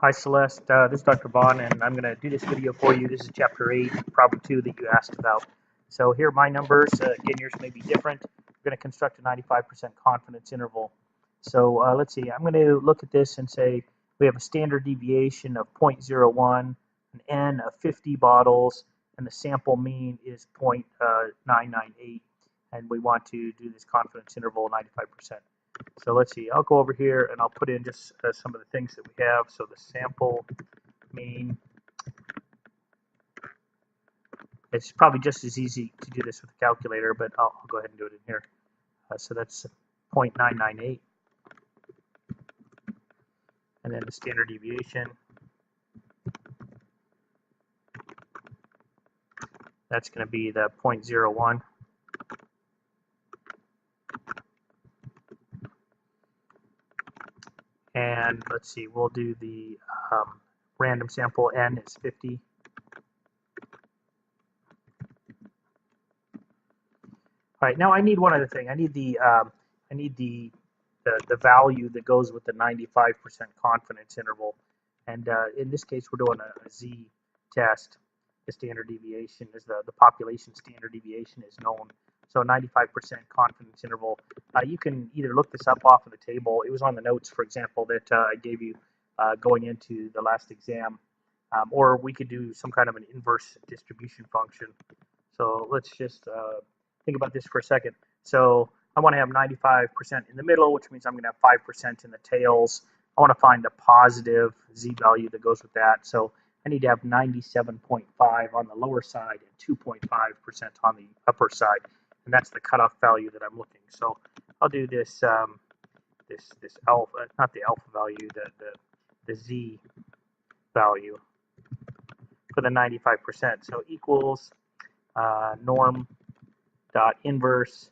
Hi Celeste, this is Dr. Bond, and I'm going to do this video for you. This is Chapter 8, Problem 2 that you asked about. So here are my numbers. Again, yours may be different. We're going to construct a 95% confidence interval. So let's see, I'm going to look at this and say we have a standard deviation of 0.01, an N of 50 bottles, and the sample mean is 0.998, and we want to do this confidence interval 95%. So let's see, I'll go over here and I'll put in just some of the things that we have. So the sample mean, it's probably just as easy to do this with a calculator, but I'll go ahead and do it in here. So that's 0.998. And then the standard deviation, that's going to be the 0.01. And let's see, we'll do the random sample, N is 50. All right, now I need one other thing. I need the value that goes with the 95% confidence interval. And in this case, we're doing a Z test. The standard deviation is the population standard deviation is known. So 95% confidence interval. You can either look this up off of the table. It was on the notes, for example, that I gave you going into the last exam. Or we could do some kind of an inverse distribution function. So let's just think about this for a second. So I want to have 95% in the middle, which means I'm going to have 5% in the tails. I want to find the positive Z value that goes with that. So I need to have 97.5 on the lower side and 2.5% on the upper side. And that's the cutoff value that I'm looking. So I'll do this this alpha, not the alpha value, the Z value for the 95%. So equals norm dot inverse,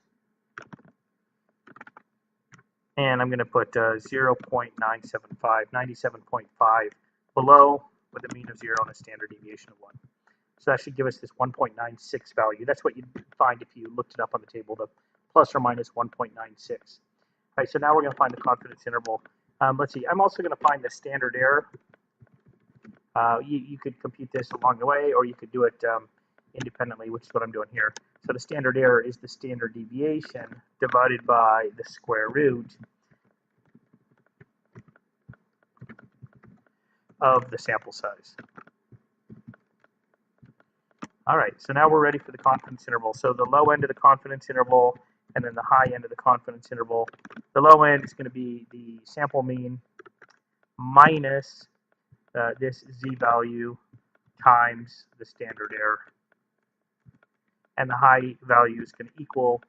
and I'm going to put 0.975, 97.5 below with a mean of 0 and a standard deviation of 1. So that should give us this 1.96 value. That's what you'd find if you looked it up on the table, the plus or minus 1.96. All right, so now we're going to find the confidence interval. Let's see, I'm also going to find the standard error. You could compute this along the way, or you could do it independently, which is what I'm doing here. So the standard error is the standard deviation divided by the square root of the sample size. All right, so now we're ready for the confidence interval. So the low end of the confidence interval and then the high end of the confidence interval. The low end is going to be the sample mean minus this Z value times the standard error. And the high value is going to equal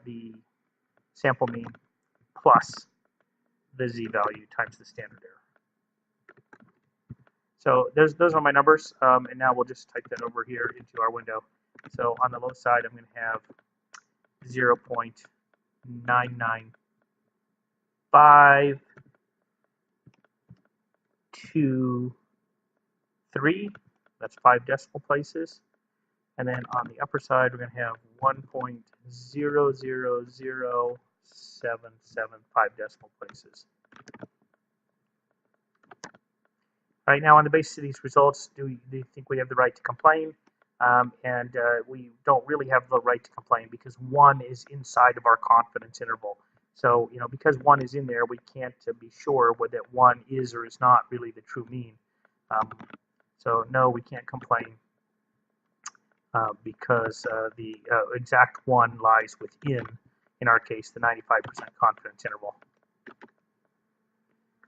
the sample mean plus the Z value times the standard error. So those are my numbers, and now we'll just type that over here into our window. So on the low side, I'm going to have 0.99523. That's 5 decimal places. And then on the upper side, we're going to have 1.000775 decimal places. All right, now on the basis of these results, do you think we have the right to complain? We don't really have the right to complain because 1 is inside of our confidence interval. So, because 1 is in there, we can't be sure whether 1 is or is not really the true mean. So no, we can't complain because the exact 1 lies within, in our case, the 95% confidence interval.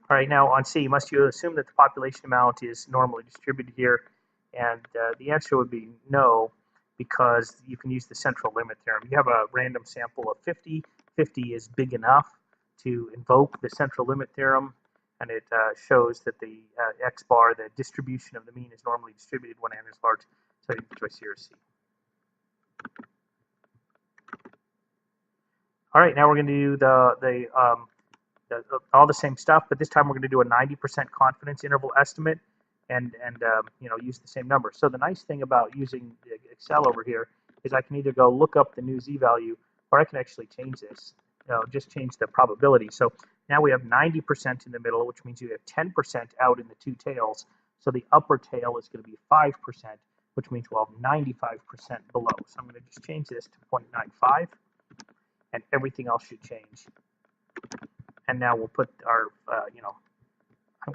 All right, now on C, must you assume that the population amount is normally distributed here? And the answer would be no, because you can use the central limit theorem. You have a random sample of 50. 50 is big enough to invoke the central limit theorem, and it shows that the x bar, the distribution of the mean, is normally distributed when n is large. So I think the choice here is C. All right, now we're going to do all the same stuff, but this time we're going to do a 90% confidence interval estimate and use the same number. So the nice thing about using Excel over here is I can either go look up the new Z value, or I can actually change this, just change the probability. So Now we have 90% in the middle, which means you have 10% out in the two tails. So the upper tail is going to be 5%, which means we'll have 95% below. So I'm going to just change this to 0.95, and everything else should change. And now we'll put our,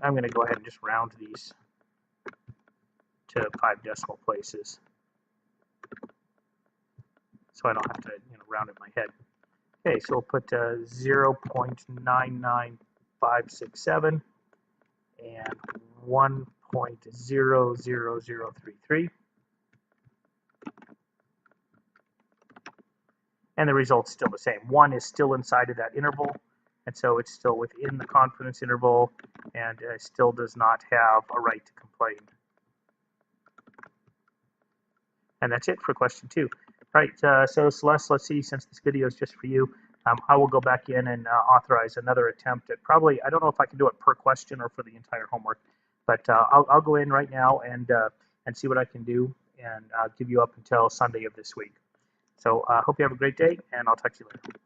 I'm going to go ahead and just round these to 5 decimal places, so I don't have to round in my head. Okay, so we'll put 0.99567 and 1.00033. And the result's still the same. 1 is still inside of that interval, and so it's still within the confidence interval, and still does not have a right to complain. And that's it for question 2. All right, so Celeste, let's see, since this video is just for you, I will go back in and authorize another attempt at probably, I don't know if I can do it per question or for the entire homework, but I'll go in right now and see what I can do, and I'll give you up until Sunday of this week. So I hope you have a great day, and I'll talk to you later.